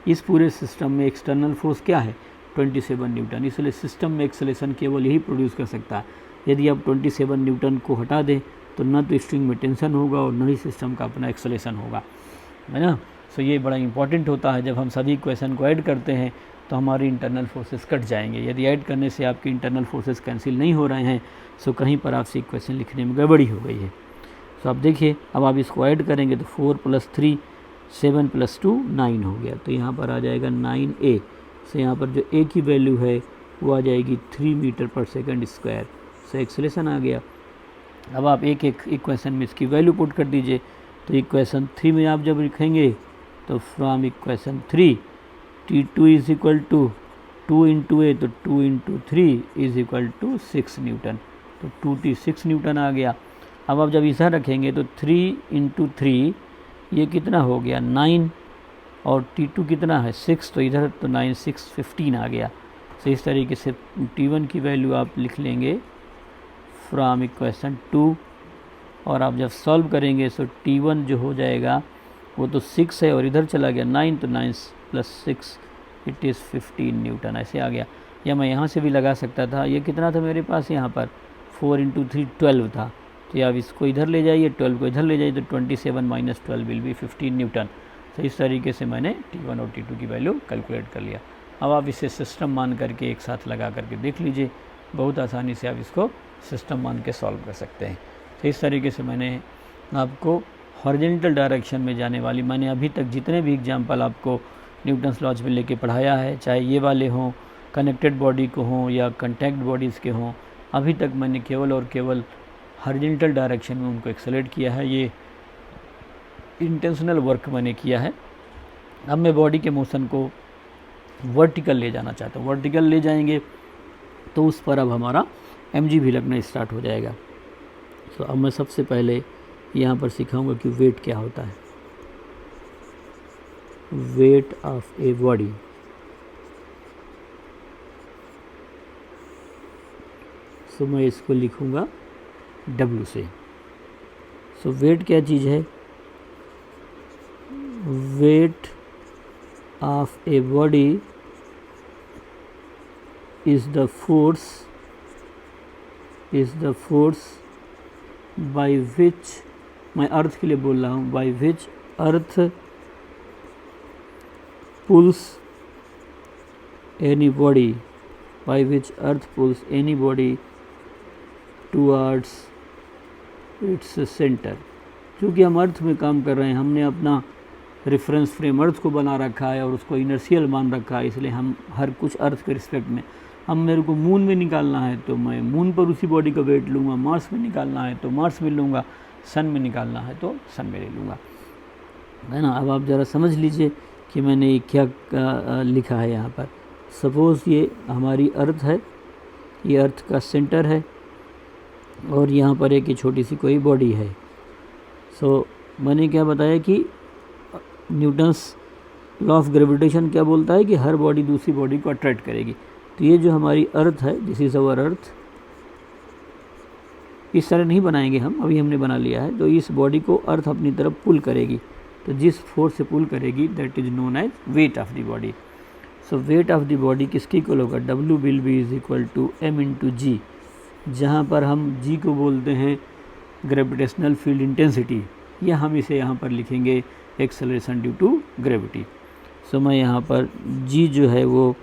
इस पूरे सिस्टम में एक्सटर्नल फोर्स क्या है, 27 न्यूटन। इसलिए सिस्टम में एक्सेलरेशन केवल यही प्रोड्यूस कर सकता है। यदि आप 27 न्यूटन को हटा दें तो न तो स्ट्रिंग में टेंशन होगा और न ही सिस्टम का अपना एक्सेलरेशन होगा, है ना। सो ये बड़ा इंपॉर्टेंट होता है। जब हम सभी इक्वेशन को ऐड करते हैं तो हमारी इंटरनल फोर्सेस कट जाएंगे। यदि ऐड करने से आपकी इंटरनल फोर्सेस कैंसिल नहीं हो रहे हैं, सो कहीं पर आपसे इक्वेशन लिखने में गड़बड़ी हो गई है। सो आप देखिए, अब आप इसको ऐड करेंगे तो 4 + 3 7 + 2 9 हो गया। तो यहाँ पर आ जाएगा 9A। सो यहाँ पर जो A की वैल्यू है वो आ जाएगी 3 मीटर/सेकंड²। सो एक्सेलरेशन आ गया। अब आप एक एक इक्वेशन में इसकी वैल्यू पुट कर दीजिए। तो इक्वेशन 3 में आप जब लिखेंगे तो from equation 3 T2 is equal to 2 × A, तो 2 × 3 इज इक्वल टू 6 न्यूटन। तो 2T 6 न्यूटन आ गया। अब आप जब इधर रखेंगे तो 3 × 3 ये कितना हो गया 9, और T2 कितना है 6, तो इधर तो 9 6 15 आ गया। तो इस तरीके से T1 की वैल्यू आप लिख लेंगे फ्रॉम इक्वेशन 2, और आप जब सॉल्व करेंगे तो T1 जो हो जाएगा वो तो 6 है और इधर चला गया 9, तो 9 + 6 इट इज़ 15 न्यूटन ऐसे आ गया। या मैं यहाँ से भी लगा सकता था। ये कितना था मेरे पास, यहाँ पर 4 × 3 12 था। तो आप इसको इधर ले जाइए, 12 को इधर ले जाइए, तो 27 - 12 विल बी 15 न्यूटन। तो इस तरीके से मैंने T1 और T2 की वैल्यू कैलकुलेट कर लिया। अब आप इसे सिस्टम मान करके एक साथ लगा करके देख लीजिए, बहुत आसानी से आप इसको सिस्टम मान के सॉल्व कर सकते हैं। तो इस तरीके से मैंने आपको हॉरिजॉन्टल डायरेक्शन में जाने वाली, मैंने अभी तक जितने भी एग्जाम्पल आपको न्यूटन्स लॉज में लेके पढ़ाया है, चाहे ये वाले हों, कनेक्टेड बॉडी को हों या कॉन्टैक्ट बॉडीज़ के हों, अभी तक मैंने केवल और केवल हॉरिजॉन्टल डायरेक्शन में उनको एक्सेलरेट किया है। ये इंटेंशनल वर्क मैंने किया है। अब मैं बॉडी के मोशन को वर्टिकल ले जाना चाहता हूँ। वर्टिकल ले जाएंगे तो उस पर अब हमारा mg भी लगना स्टार्ट हो जाएगा। तो अब मैं सबसे पहले यहाँ पर सिखाऊंगा कि वेट क्या होता है। वेट ऑफ ए बॉडी, सो मैं इसको लिखूंगा W से। सो वेट क्या चीज़ है? Wait of a body is the force by which, मैं अर्थ के लिए बोल रहा हूँ, by which earth pulls any body, by which earth pulls any body towards its center। क्योंकि हम अर्थ में काम कर रहे हैं, हमने अपना रेफरेंस फ्रेम अर्थ को बना रखा है और उसको इनर्शियल मान रखा है, इसलिए हम हर कुछ अर्थ के रिस्पेक्ट में, हम मेरे को मून में निकालना है तो मैं मून पर उसी बॉडी का वेट लूँगा, मार्स में निकालना है तो मार्स में लूँगा, सन में निकालना है तो सन में ले लूँगा, है ना। अब आप ज़रा समझ लीजिए कि मैंने क्या लिखा है यहाँ पर। सपोज़ ये हमारी अर्थ है, ये अर्थ का सेंटर है और यहाँ पर एक छोटी सी कोई बॉडी है। सो मैंने क्या बताया कि न्यूटन्स लॉ ऑफ ग्रेविटेशन क्या बोलता है कि हर बॉडी दूसरी बॉडी को अट्रैक्ट करेगी। तो ये जो हमारी अर्थ है, दिस इज़ अवर अर्थ, इस तरह नहीं बनाएंगे हम, अभी हमने बना लिया है। तो इस बॉडी को अर्थ अपनी तरफ पुल करेगी, तो जिस फोर्स से पुल करेगी that is known as weight of the body. So weight of the body किसके इक्वल होगा? W will be is equal to m into g, जहाँ पर हम g को बोलते हैं ग्रेविटेशनल फील्ड इंटेंसिटी, या हम इसे यहाँ पर लिखेंगे एक्सेलरेशन ड्यू टू ग्रेविटी। सो मैं यहाँ पर g जो है वो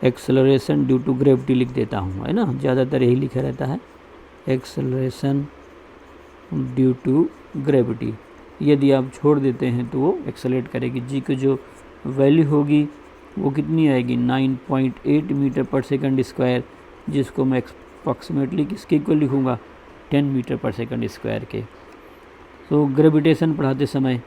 एक्सेलरेशन ड्यू टू ग्रेविटी लिख देता हूँ, है ना, ज़्यादातर यही लिखा रहता है, एक्सेलरेशन ड्यू टू ग्रेविटी। यदि आप छोड़ देते हैं तो वो एक्सेलरेट करेगी। जी की जो वैल्यू होगी वो कितनी आएगी? 9.8 मीटर पर सेकंड स्क्वायर, जिसको मैं अप्रॉक्सीमेटली किसके इक्वल लिखूँगा? 10 मीटर पर सेकंड स्क्वायर के। तो ग्रेविटेशन पढ़ाते समय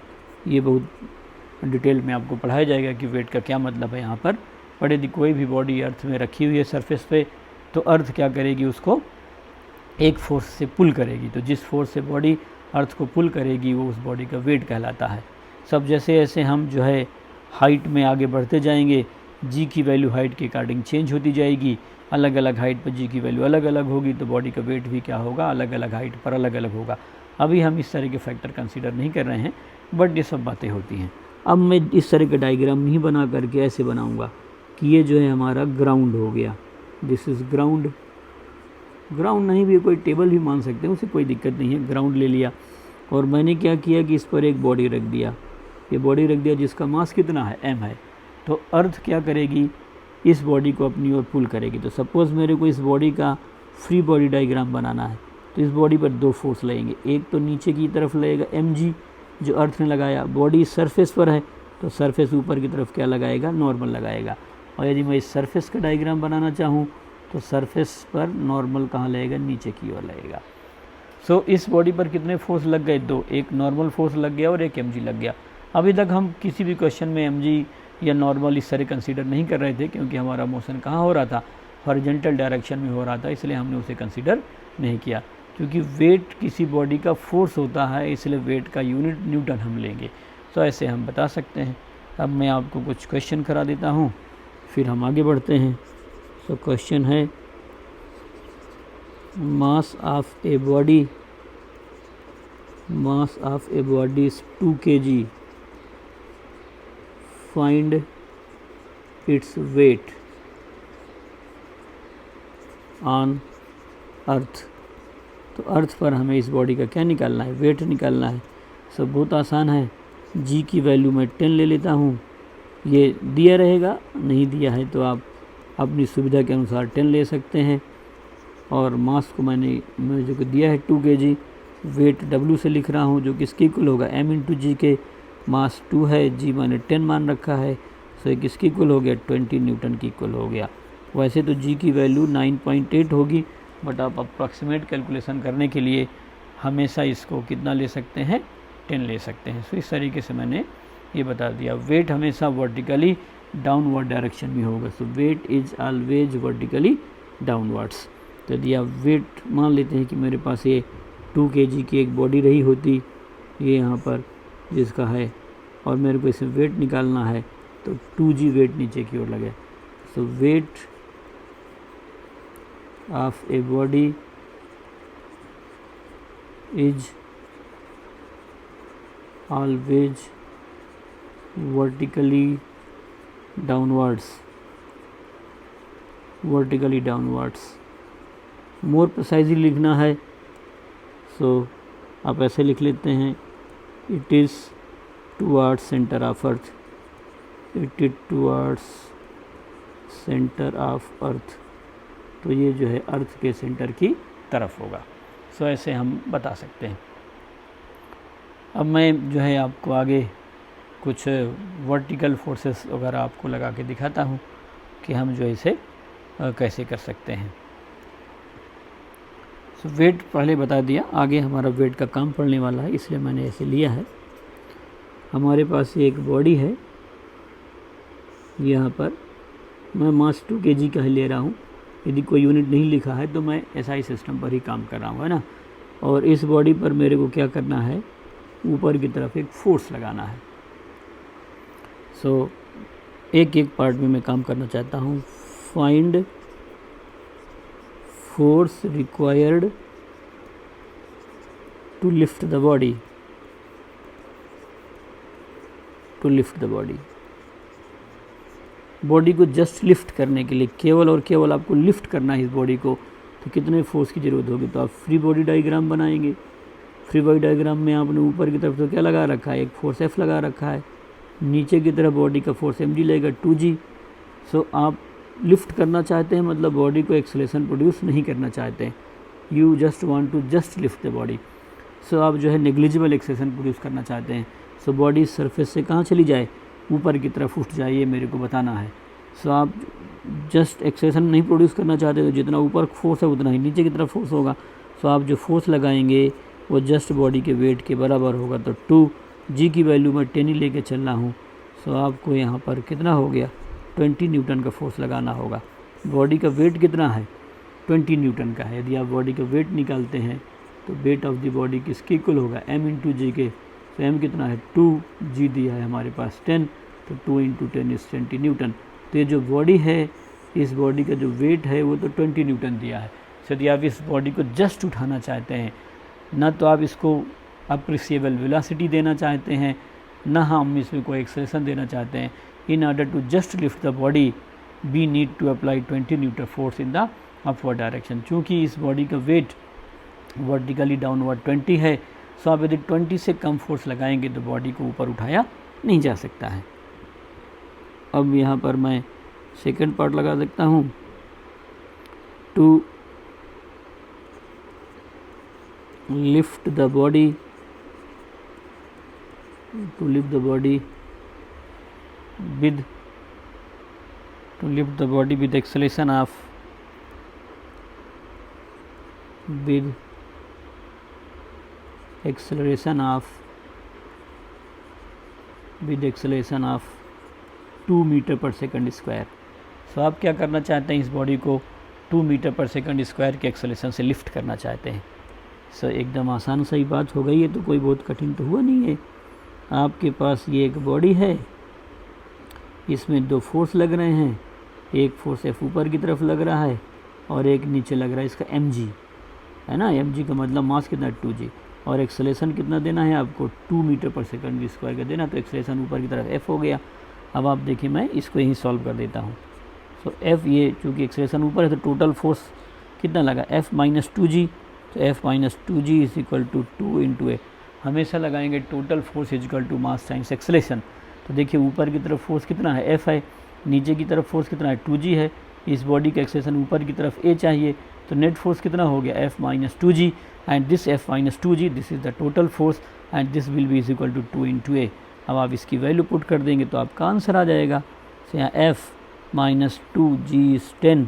ये बहुत डिटेल में आपको पढ़ाया जाएगा कि वेट का क्या मतलब है। यहाँ पर पर यदि कोई भी बॉडी अर्थ में रखी हुई है सरफेस पे, तो अर्थ क्या करेगी? उसको एक फोर्स से पुल करेगी। तो जिस फोर्स से बॉडी अर्थ को पुल करेगी वो उस बॉडी का वेट कहलाता है। सब जैसे जैसे हम जो है हाइट में आगे बढ़ते जाएंगे, जी की वैल्यू हाइट के अकॉर्डिंग चेंज होती जाएगी। अलग अलग हाइट पर जी की वैल्यू अलग अलग होगी, तो बॉडी का वेट भी क्या होगा? अलग अलग हाइट पर अलग अलग होगा। अभी हम इस तरह के फैक्टर कंसीडर नहीं कर रहे हैं, बट ये सब बातें होती हैं। अब मैं इस तरह का डायग्राम नहीं बना करके ऐसे बनाऊँगा कि ये जो है हमारा ग्राउंड हो गया, दिस इज़ ग्राउंड। ग्राउंड नहीं भी कोई टेबल भी मान सकते हैं, उसे कोई दिक्कत नहीं है। ग्राउंड ले लिया और मैंने क्या किया कि इस पर एक बॉडी रख दिया, ये बॉडी रख दिया जिसका मास कितना है? m है। तो अर्थ क्या करेगी? इस बॉडी को अपनी ओर पुल करेगी। तो सपोज़ मेरे को इस बॉडी का फ्री बॉडी डायग्राम बनाना है, तो इस बॉडी पर दो फोर्स लगेंगे। एक तो नीचे की तरफ लगेगा mg जो अर्थ ने लगाया, बॉडी सरफेस पर है तो सरफेस ऊपर की तरफ क्या लगाएगा? नॉर्मल लगाएगा। और यदि मैं इस सरफेस का डायग्राम बनाना चाहूँ तो सरफेस पर नॉर्मल कहाँ लगेगा? नीचे की ओर लगेगा। सो इस बॉडी पर कितने फोर्स लग गए? दो, एक नॉर्मल फोर्स लग गया और एक mg लग गया। अभी तक हम किसी भी क्वेश्चन में mg या नॉर्मल इस तरह कंसीडर नहीं कर रहे थे, क्योंकि हमारा मोशन कहाँ हो रहा था? हॉरिजॉन्टल डायरेक्शन में हो रहा था, इसलिए हमने उसे कंसीडर नहीं किया। क्योंकि वेट किसी बॉडी का फोर्स होता है, इसलिए वेट का यूनिट न्यूटन हम लेंगे। तो ऐसे हम बता सकते हैं। अब मैं आपको कुछ क्वेश्चन करा देता हूँ, फिर हम आगे बढ़ते हैं। सो क्वेश्चन है, mass of a body is 2 kg, find its weight on earth. तो अर्थ पर हमें इस बॉडी का क्या निकालना है? वेट निकालना है। सब बहुत आसान है। जी की वैल्यू मैं 10 ले लेता हूँ, ये दिया रहेगा, नहीं दिया है तो आप अपनी सुविधा के अनुसार 10 ले सकते हैं। और मास को मुझे दिया है 2 kg, वेट W से लिख रहा हूँ, जो किसके इक्वल होगा m इंटू जी के मास 2 है, जी मैंने 10 मान रखा है, सो ये किसके इक्वल हो गया 20 न्यूटन की इक्वल हो गया। वैसे तो जी की वैल्यू 9.8 होगी, बट आप अप्रॉक्सीमेट कैलकुलेशन करने के लिए हमेशा इसको कितना ले सकते हैं 10 ले सकते हैं। सो इस तरीके से मैंने ये बता दिया। वेट हमेशा वर्टिकली डाउनवर्ड डायरेक्शन में होगा, so weight is always vertically downwards. तो यदि आप वेट मान लेते हैं कि मेरे पास ये 2 kg की एक बॉडी रही होती ये यहाँ पर जिसका है, और मेरे को इसे वेट निकालना है, तो 2g वेट नीचे की ओर लगे। So weight of a body is always vertically downwards, vertically downwards. More precisely लिखना है, सो आप ऐसे लिख लेते हैं, it is towards centre of earth, it is towards centre of earth. तो ये जो है अर्थ के सेंटर की तरफ होगा। सो ऐसे हम बता सकते हैं। अब मैं जो है आपको आगे कुछ वर्टिकल फोर्सेस वगैरह आपको लगा के दिखाता हूँ कि हम जो इसे कैसे कर सकते हैं। सो वेट पहले बता दिया, आगे हमारा वेट का काम पड़ने वाला है, इसलिए मैंने ऐसे लिया है। हमारे पास ये एक बॉडी है, यहाँ पर मैं मास 2 kg का ही ले रहा हूँ। यदि कोई यूनिट नहीं लिखा है तो मैं SI सिस्टम पर ही काम कर रहा हूँ, है ना। और इस बॉडी पर मेरे को क्या करना है, ऊपर की तरफ एक फोर्स लगाना है। सो एक एक पार्ट में मैं काम करना चाहता हूँ। Find force required to lift the body, to lift the body. Body को जस्ट लिफ्ट करने के लिए, केवल और केवल आपको लिफ्ट करना है इस बॉडी को, तो कितने फोर्स की ज़रूरत होगी। तो आप फ्री बॉडी डायग्राम बनाएंगे। फ्री बॉडी डायग्राम में आपने ऊपर की तरफ तो क्या लगा रखा है, एक फोर्स F लगा रखा है, नीचे की तरफ बॉडी का फोर्स mg लगेगा 2g। सो आप लिफ्ट करना चाहते हैं, मतलब बॉडी को एक्सेलेरेशन प्रोड्यूस नहीं करना चाहते हैं, you just want to just lift the body. So आप जो है नेग्लिजिबल एक्सेलेरेशन प्रोड्यूस करना चाहते हैं। सो बॉडी सरफेस से कहाँ चली जाए, ऊपर की तरफ उठ जाए, ये मेरे को बताना है। सो आप जस्ट एक्सेलेरेशन नहीं प्रोड्यूस करना चाहते, तो जितना ऊपर फोर्स है उतना ही नीचे की तरफ फोर्स होगा। सो आप जो फोर्स लगाएंगे वो जस्ट बॉडी के वेट के बराबर होगा। तो 2g की वैल्यू मैं 10 ही लेके चल रहा हूँ। सो आपको यहाँ पर कितना हो गया, 20 न्यूटन का फोर्स लगाना होगा। बॉडी का वेट कितना है, 20 न्यूटन का है। यदि आप बॉडी का वेट निकालते हैं तो वेट ऑफ द बॉडी किसके इक्वल होगा, m इंटू जी के। तो m कितना है, 2g दिया है हमारे पास 10, तो 2 इंटू 10 इज 20 न्यूटन। तो ये जो बॉडी है, इस बॉडी का जो वेट है वो तो 20 न्यूटन दिया है। तो यदि आप इस बॉडी को जस्ट उठाना चाहते हैं, ना तो आप इसको अप्रिसिएबल वेलोसिटी देना चाहते हैं, ना हम इसमें कोई एक्सेलेरेशन देना चाहते हैं। In order to just lift the body we need to apply 20 newton force in the upward direction. चूँकि इस बॉडी का वेट वर्टिकली डाउनवर्ड 20 है, सो आप यदि 20 से कम फोर्स लगाएंगे तो बॉडी को ऊपर उठाया नहीं जा सकता है। अब यहाँ पर मैं सेकंड पार्ट लगा सकता हूँ, to lift the body, to lift the body with, to lift the body with acceleration of, with acceleration of 2 metre per second square. So आप क्या करना चाहते हैं, इस बॉडी को 2 मीटर पर सेकंड स्क्वायर के एक्सेलेरेशन से लिफ्ट करना चाहते हैं। सो एकदम आसान सही बात हो गई है, तो कोई बहुत कठिन तो हुआ नहीं है। आपके पास ये एक बॉडी है, इसमें 2 फोर्स लग रहे हैं, एक फोर्स F ऊपर की तरफ लग रहा है और एक नीचे लग रहा है, इसका mg है ना। mg का मतलब मास कितना, 2g, और एक्सेलेरेशन कितना देना है आपको, 2 मीटर पर सेकंड स्क्वायर का देना। तो एक्सेलेरेशन ऊपर की तरफ f हो गया। अब आप देखिए, मैं इसको यहीं सॉल्व कर देता हूँ। सो f, ये चूँकि एक्सेलेरेशन ऊपर है तो टोटल फोर्स कितना लगा, f माइनस 2g। तो f minus 2g is equal to 2 into a। हमेशा लगाएंगे total force is equal to mass times acceleration. तो देखिए ऊपर की तरफ फोर्स कितना है, f है, नीचे की तरफ फोर्स कितना है, 2g है। इस बॉडी का एक्सेलेरेशन ऊपर की तरफ a चाहिए, तो नेट फोर्स कितना हो गया F minus 2G, and this F minus 2G this is the total force and this will be is equal to 2 into a. अब आप इसकी वैल्यू पुट कर देंगे तो आपका आंसर आ जाएगा। तो यहाँ F माइनस 2G इज 10,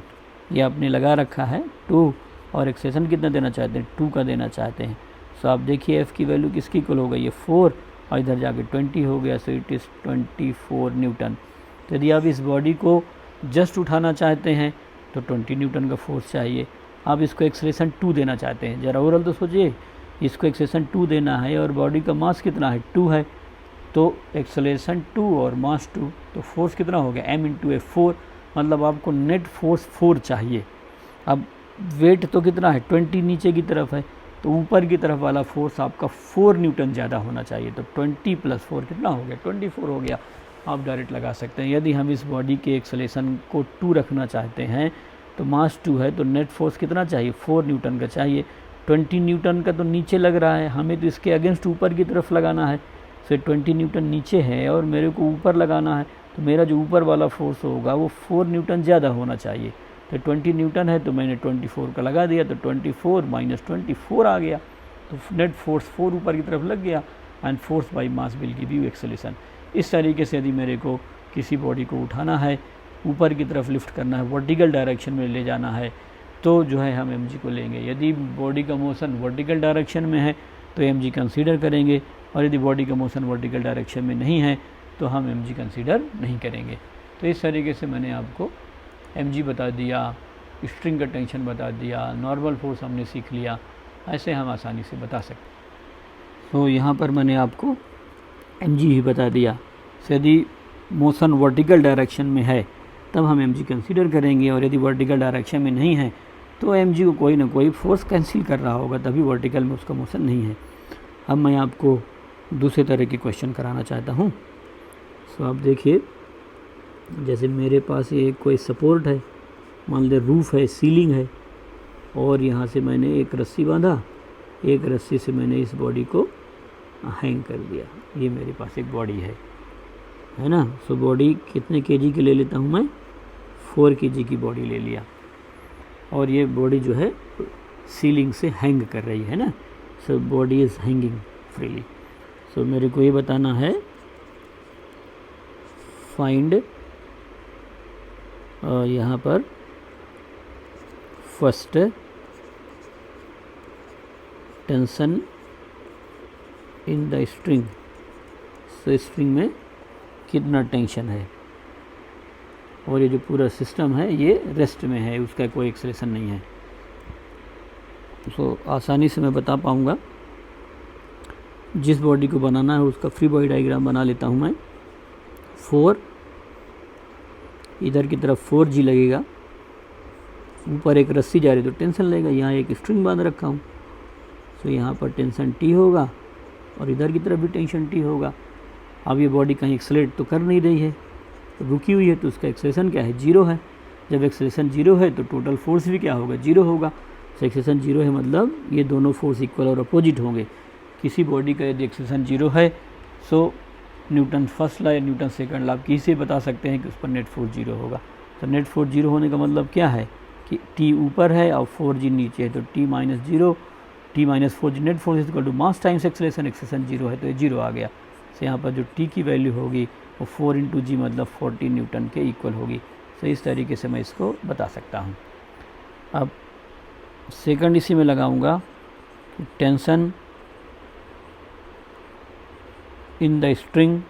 ये आपने लगा रखा है 2, और एक्सेशन कितना देना चाहते हैं 2 का देना चाहते हैं। सो आप देखिए F की वैल्यू किसकी इक्वल हो गई, ये 4 और इधर जाके 20 हो गया, सो इट इज़ 24 न्यूटन। तो यदि आप इस बॉडी को जस्ट उठाना चाहते हैं तो 20 न्यूटन का फोर्स चाहिए। आप इसको एक्सेलरेशन 2 देना चाहते हैं, ज़रा ओवरऑल तो सोचिए, इसको एक्सेलरेशन 2 देना है और बॉडी का मास कितना है 2 है, तो एक्सेलरेशन 2 और मास 2, तो फोर्स कितना हो गया m इंटू ए 4, मतलब आपको नेट फोर्स 4 चाहिए। अब वेट तो कितना है 20 नीचे की तरफ है, तो ऊपर की तरफ वाला फोर्स आपका 4 न्यूटन ज़्यादा होना चाहिए, तो 20 प्लस 4 कितना हो गया 24 हो गया। आप डायरेक्ट लगा सकते हैं। यदि हम इस बॉडी के एक्सेलरेशन को 2 रखना चाहते हैं तो मास 2 है, तो नेट फोर्स कितना चाहिए 4 न्यूटन का चाहिए। 20 न्यूटन का तो नीचे लग रहा है, हमें तो इसके अगेंस्ट ऊपर की तरफ लगाना है। सो 20 न्यूटन नीचे है और मेरे को ऊपर लगाना है, तो मेरा जो ऊपर वाला फोर्स होगा वो 4 न्यूटन ज़्यादा होना चाहिए। तो 20 न्यूटन है तो मैंने 24 का लगा दिया, तो 24 माइनस 24 आ गया, तो नेट फोर्स 4 ऊपर की तरफ लग गया, and force by mass will give you acceleration. इस तरीके से यदि मेरे को किसी बॉडी को उठाना है, ऊपर की तरफ लिफ्ट करना है, वर्टिकल डायरेक्शन में ले जाना है, तो जो है हम mg को लेंगे। यदि बॉडी का मोशन वर्टिकल डायरेक्शन में है तो mg कंसीडर करेंगे, और यदि बॉडी का मोशन वर्टिकल डायरेक्शन में नहीं है तो हम mg कंसीडर नहीं करेंगे। तो इस तरीके से मैंने आपको mg बता दिया, स्ट्रिंग का टेंशन बता दिया, नॉर्मल फोर्स हमने सीख लिया, ऐसे हम आसानी से बता सकते। तो यहाँ पर मैंने आपको mg ही बता दिया। यदि मोशन वर्टिकल डायरेक्शन में है तब हम mg कंसीडर करेंगे, और यदि वर्टिकल डायरेक्शन में नहीं है तो mg को कोई ना कोई फोर्स कैंसिल कर रहा होगा, तभी वर्टिकल में उसका मोशन नहीं है। अब मैं आपको दूसरे तरह के क्वेश्चन कराना चाहता हूँ। सो आप देखिए, जैसे मेरे पास ये कोई सपोर्ट है, मान लीजिए रूफ़ है, सीलिंग है, और यहाँ से मैंने एक रस्सी बांधा, एक रस्सी से मैंने इस बॉडी को हैंग कर दिया। ये मेरे पास एक बॉडी है ना। सो बॉडी कितने केजी की ले लेता हूँ मैं, 4 केजी की बॉडी ले लिया, और ये बॉडी जो है सीलिंग से हैंग कर रही है ना। So body is hanging freely. So मेरे को ये बताना है, फाइंड यहाँ पर first tension in the string. So string में कितना टेंशन है, और ये जो पूरा सिस्टम है ये रेस्ट में है, उसका कोई एक्सेलरेशन नहीं है। सो आसानी से मैं बता पाऊँगा। जिस बॉडी को बनाना है उसका फ्री बॉडी डायग्राम बना लेता हूँ मैं। 4 इधर की तरफ 4G लगेगा, ऊपर एक रस्सी जा रही तो टेंशन लगेगा, यहाँ एक स्ट्रिंग बांध रखा हूँ। सो यहाँ पर टेंशन T होगा और इधर की तरफ भी टेंशन T होगा। अब ये बॉडी कहीं एक्सेलरेट तो कर नहीं रही है, रुकी हुई है, तो उसका एक्सेलरेशन क्या है 0 है। जब एक्सेलरेशन 0 है तो टोटल फोर्स भी क्या होगा 0 होगा। तो एक्सेलरेशन 0 है मतलब ये दोनों फोर्स इक्वल और अपोजिट होंगे। किसी बॉडी का यदि एक्सेलरेशन 0 है सो न्यूटन फर्स्ट लॉ या न्यूटन सेकंड लॉ आप किसी बता सकते हैं कि उस पर नेट फोर्स 0 होगा। तो नेट फोर्स 0 होने का मतलब क्या है कि T ऊपर है और 4G नीचे है, तो T minus 0, T minus 4G net force equal to mass times acceleration. Acceleration 0 है तो ये 0 आ गया। तो यहाँ पर जो T की वैल्यू होगी वो 4 इंटू G मतलब 40 न्यूटन के इक्वल होगी। तो इस तरीके से मैं इसको बता सकता हूँ। अब सेकंड इसी में लगाऊंगा, tension in the string,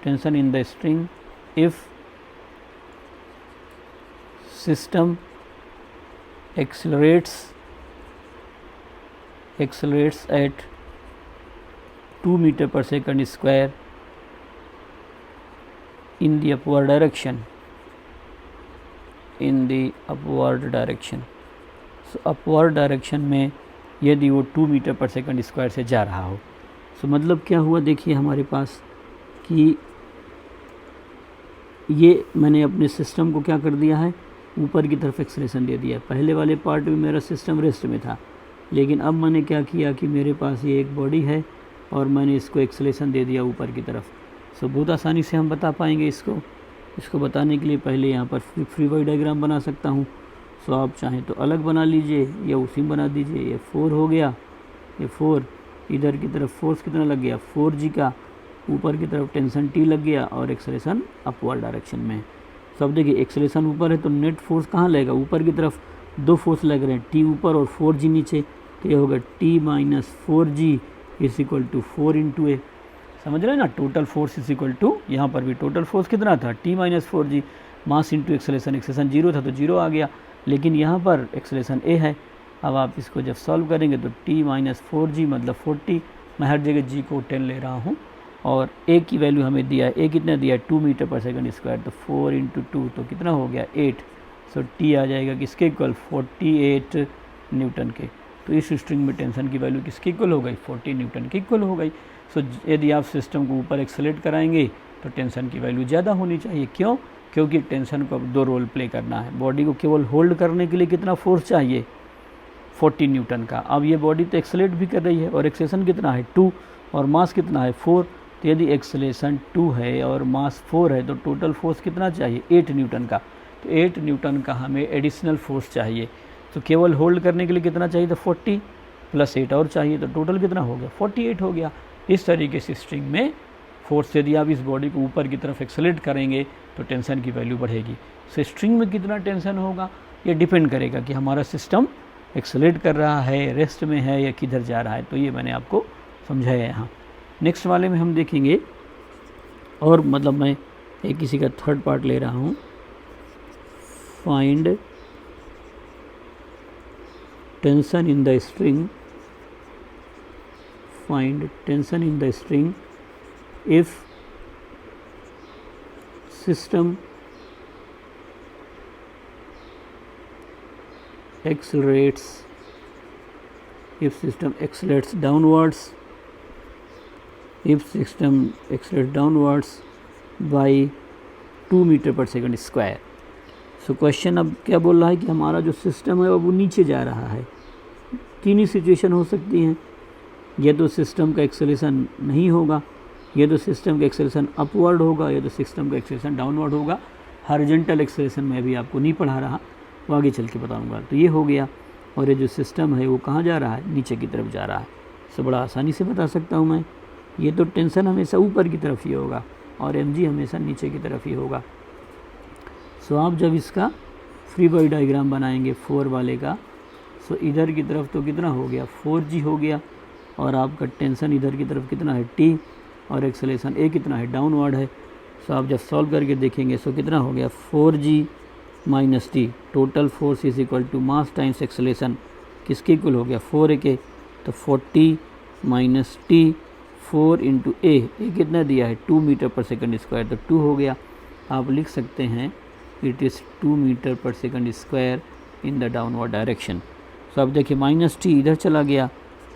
tension in the string if system accelerates at 2 meter per second square in the upward direction, so upward direction में यदि वो 2 मीटर पर सेकंड स्क्वायर से जा रहा हो। सो मतलब क्या हुआ, देखिए हमारे पास कि ये मैंने अपने सिस्टम को क्या कर दिया है, ऊपर की तरफ एक्सेलरेशन दे दिया। पहले वाले पार्ट में मेरा सिस्टम रेस्ट में था, लेकिन अब मैंने क्या किया कि मेरे पास ये एक बॉडी है और मैंने इसको एक्सेलरेशन दे दिया ऊपर की तरफ। सो बहुत आसानी से हम बता पाएंगे इसको। बताने के लिए पहले यहाँ पर फ्री बॉडी डायग्राम बना सकता हूँ। सो आप चाहें तो अलग बना लीजिए या उसी में बना दीजिए। ये 4 हो गया, ये 4, इधर की तरफ फोर्स कितना लग गया 4g का, ऊपर की तरफ टेंशन T लग गया और एक्सेलरेशन अपवर्ड डायरेक्शन में। सो अब देखिए एक्सेलरेशन ऊपर है तो नेट फोर्स कहाँ लगेगा, ऊपर की तरफ दो फोर्स लग रहे हैं, T ऊपर और 4g नीचे, तो ये होगा T minus 4g is equal to 4 into a. समझ रहे हैं ना, total force is equal to, यहाँ पर भी टोटल फोर्स कितना था T minus 4g, mass into acceleration, acceleration 0 था तो 0 आ गया, लेकिन यहाँ पर एक्सेलरेशन a है। अब आप इसको जब सॉल्व करेंगे तो T माइनस 4g मतलब 40, मैं हर जगह g को 10 ले रहा हूँ, और a की वैल्यू हमें दिया है, a कितना दिया है 2 मीटर पर सेकंड स्क्वायर, तो 4 इंटू 2 तो कितना हो गया 8। सो T आ जाएगा किसके इक्वल 48 न्यूटन के। तो इस स्ट्रिंग में टेंशन की वैल्यू किसके इक्वल हो गई 40 न्यूटन के इक्वल हो गई। सो यदि आप सिस्टम को ऊपर एक्सेलेरेट कराएंगे तो टेंशन की वैल्यू ज़्यादा होनी चाहिए। क्यों? क्योंकि टेंशन को अब 2 रोल प्ले करना है। बॉडी को केवल होल्ड करने के लिए कितना फोर्स चाहिए 40 न्यूटन का। अब ये बॉडी तो एक्सेलेरेट भी कर रही है और एक्सेलेरेशन कितना है 2 और मास कितना है 4, तो यदि एक्सेलरेशन 2 है और मास 4 है तो टोटल फोर्स कितना चाहिए 8 न्यूटन का। तो 8 न्यूटन का हमें एडिशनल फोर्स चाहिए। तो केवल होल्ड करने के लिए कितना चाहिए, तो 40 प्लस 8 और चाहिए, तो टोटल कितना हो गया 48 हो गया। इस तरीके से स्ट्रिंग में फोर्स, यदि आप इस बॉडी को ऊपर की तरफ एक्सेलेरेट करेंगे तो टेंशन की वैल्यू बढ़ेगी। सो स्ट्रिंग में कितना टेंशन होगा ये डिपेंड करेगा कि हमारा सिस्टम एक्सेलेरेट कर रहा है, रेस्ट में है या किधर जा रहा है। तो ये मैंने आपको समझाया यहाँ। नेक्स्ट वाले में हम देखेंगे, और मतलब मैं एक किसी का थर्ड पार्ट ले रहा हूँ, find tension in the string, find tension in the string if system accelerates, if system accelerates downwards, if system accelerates downwards by 2 metre per second square. So question अब क्या बोल रहा है कि हमारा जो सिस्टम है वो नीचे जा रहा है। तीन ही सिचुएशन हो सकती हैं, या तो सिस्टम का एक्सेलरेशन नहीं होगा, या तो सिस्टम का एक्सेलरेशन अपवर्ड होगा, या तो सिस्टम का एक्सेलरेशन डाउनवर्ड होगा। हॉरिजॉन्टल एक्सेलरेशन में भी आपको नहीं पढ़ा रहा, वो आगे चल के बताऊंगा। तो ये हो गया, और ये जो सिस्टम है वो कहाँ जा रहा है, नीचे की तरफ जा रहा है। सो बड़ा आसानी से बता सकता हूँ मैं, ये तो टेंशन हमेशा ऊपर की तरफ ही होगा और mg हमेशा नीचे की तरफ ही होगा। सो आप जब इसका फ्री बॉडी डायग्राम बनाएंगे 4 वाले का, सो इधर की तरफ तो कितना हो गया 4g हो गया, और आपका टेंशन इधर की तरफ कितना है t, और एक्सेलरेशन a कितना है डाउनवर्ड है। सो आप जब सॉल्व करके देखेंगे सो कितना हो गया 4g minus T, total force is equal to mass times acceleration, किसके इक्वल हो गया 4a के, तो 40 माइनस टी 4 इंटू ए कितना दिया है 2 मीटर पर सेकंड स्क्वायर, तो 2 हो गया। आप लिख सकते हैं it is 2 metre per second square in the downward direction. So अब देखिए माइनस टी इधर चला गया,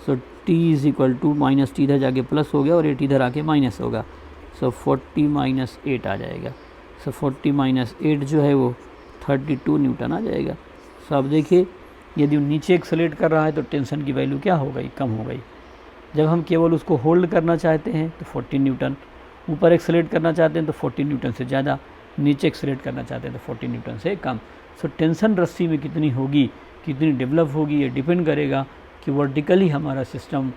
so T is equal to minus T इधर जाके प्लस हो गया और 8 इधर आके माइनस होगा। सो 40 माइनस 8 आ जाएगा। सो 40 माइनस 8 जो है वो 32 न्यूटन आ जाएगा। सो अब देखिए यदि नीचे एक्सेलेरेट कर रहा है तो टेंशन की वैल्यू क्या हो गई, कम हो गई। जब हम केवल उसको होल्ड करना चाहते हैं तो 40 न्यूटन, ऊपर एक्सेलेरेट करना चाहते हैं तो 40 न्यूटन से ज़्यादा, नीचे एक्सेलेरेट करना चाहते हैं तो 40 न्यूटन से कम। सो टेंशन रस्सी में कितनी होगी, कितनी डेवलप होगी, ये डिपेंड करेगा कि वर्टिकली हमारा सिस्टम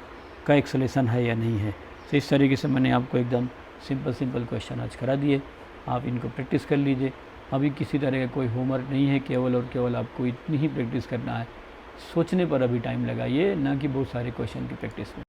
का एक्सेलेरेशन है या नहीं है। तो इस तरीके से मैंने आपको एकदम सिंपल क्वेश्चन आज करा दिए, आप इनको प्रैक्टिस कर लीजिए। अभी किसी तरह का कोई होमवर्क नहीं है, केवल और केवल आपको इतनी ही प्रैक्टिस करना है। सोचने पर अभी टाइम लगाइए, ना कि बहुत सारे क्वेश्चन की प्रैक्टिस में।